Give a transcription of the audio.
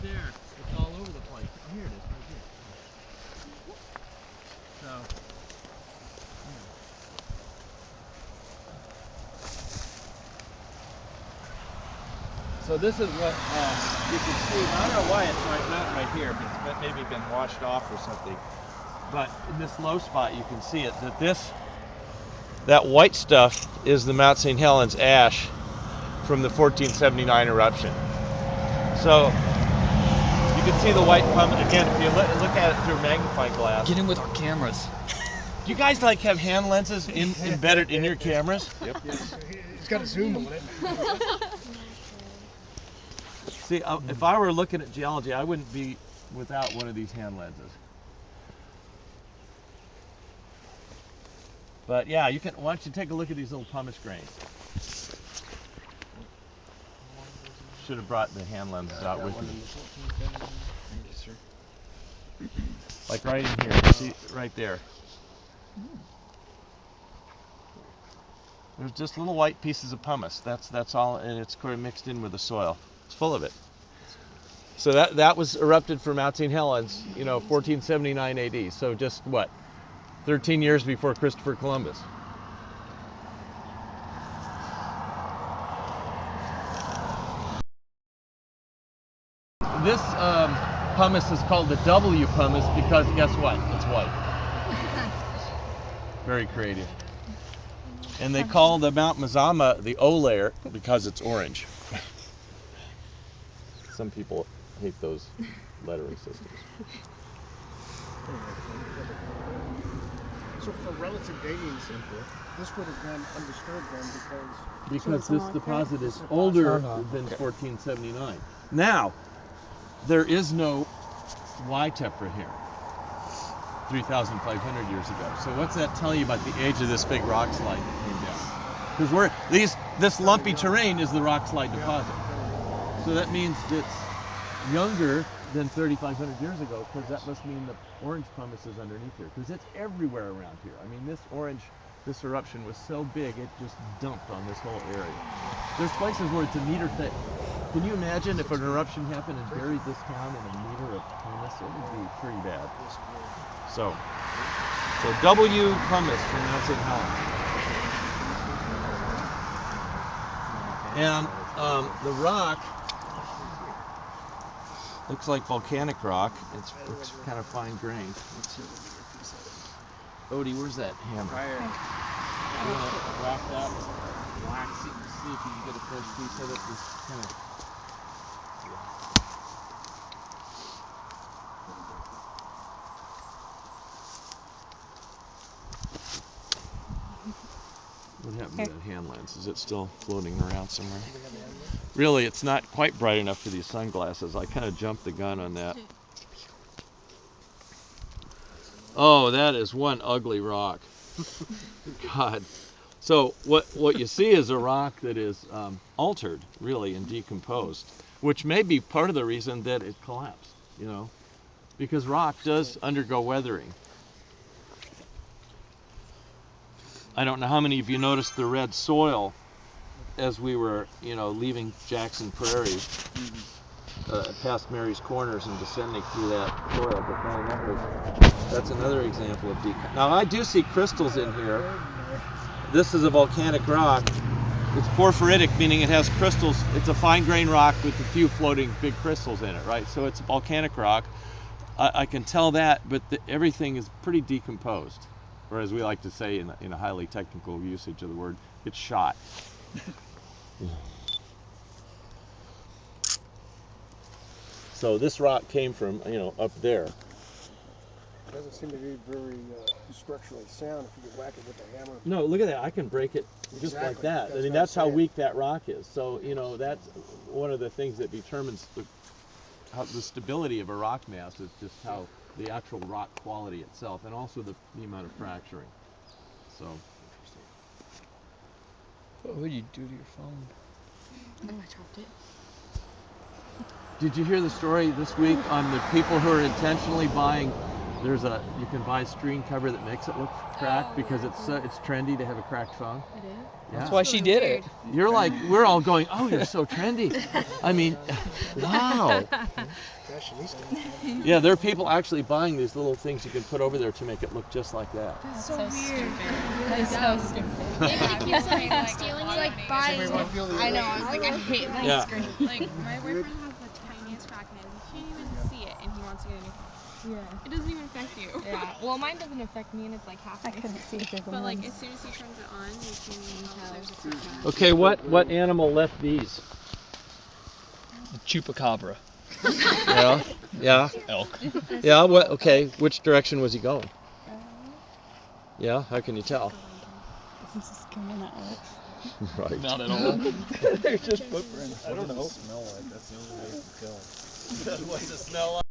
there. It's all over the place. Oh, here it is, right here. So this is what you can see. I don't know why it's not right here, but it's maybe been washed off or something. But in this low spot, you can see it. That white stuff is the Mount St. Helens ash from the 1479 eruption. So you can see the white pumice again if you look at it through a magnifying glass. Get in with our cameras. Do you guys like have hand lenses embedded in your cameras? Yep. Yes. It's got a zoom on it. See, if I were looking at geology, I wouldn't be without one of these hand lenses. But yeah, you can. Why don't you take a look at these little pumice grains? Should have brought the hand lenses out with you. Like right in here, see, right there. There's just little white pieces of pumice. That's all, and it's kind of mixed in with the soil. It's full of it. So that was erupted from Mount St. Helens, 1479 AD. So just what, 13 years before Christopher Columbus. This pumice is called the W pumice because guess what? It's white. Very creative. And they call the Mount Mazama the O layer because it's orange. Some people hate those lettering systems. So for relative dating, this would have been undisturbed then because this deposit is older than 1479. Now, there is no Y tephra here 3,500 years ago. So what's that tell you about the age of this big rock slide that came down? Because this lumpy terrain is the rock slide deposit. So that means it's younger than 3,500 years ago, because that must mean the orange pumice is underneath here, because it's everywhere around here. I mean, this eruption was so big, it just dumped on this whole area. There's places where it's a meter thick. Can you imagine if an eruption happened and buried this town in a meter of pumice? It would be pretty bad. So W pumice from Mount St. Helens. And the rock looks like volcanic rock. It's kind of fine grained. Odie, where's that hammer? Right here. You want to whack that? See if you can get a first piece of it. Just kind of. What happened to that hand lens? Is it still floating around somewhere? Really, it's not quite bright enough for these sunglasses. I kind of jumped the gun on that. Oh, that is one ugly rock. God. So what you see is a rock that is altered, really, and decomposed, which may be part of the reason that it collapsed, because rock does undergo weathering. I don't know how many of you noticed the red soil as we were, leaving Jackson Prairie, past Mary's Corners and descending through that soil. But man, that's another example of decomposition. Now I do see crystals in here. This is a volcanic rock. It's porphyritic, meaning it has crystals. It's a fine-grained rock with a few floating big crystals in it, right? So it's a volcanic rock. I can tell that, but everything is pretty decomposed. Or as we like to say in a highly technical usage of the word, it's shot. So this rock came from, up there. It doesn't seem to be very structurally sound if you could whack it with a hammer. No, look at that. I can break it just like that. I mean, that's how weak that rock is. So, that's one of the things that determines the stability of a rock mass is just how the actual rock quality itself, and also the amount of fracturing. So. What would you do to your phone? Oh, I dropped it. Did you hear the story this week on the people who are intentionally buying You can buy screen cover that makes it look cracked because it's trendy to have a cracked phone. It is? Yeah. That's why she did it. You're like, we're all going, oh, you're so trendy. I mean, wow. Fashionista. Yeah, there are people actually buying these little things you can put over there to make it look just like that. That's so weird. That's so stupid. Maybe the kids are stealing it. Like buying. I know. I was like, I hate that Yeah. screen. Like, my boyfriend has the tiniest crack in his. You can't even see it, and he wants to get a new phone. Yeah. It doesn't even affect you. Yeah. Well, mine doesn't affect me, and it's like half. I couldn't see it. But like, as soon as he turns it on, you can tell there's a crack. Okay, what animal left these? The chupacabra. Yeah, yeah, Elk. yeah. Okay, which direction was he going? Yeah, how can you tell? This is coming out. Right. Not at all. They're just footprints. I don't know. Smell like? That's the only way you can tell. What's it smell like?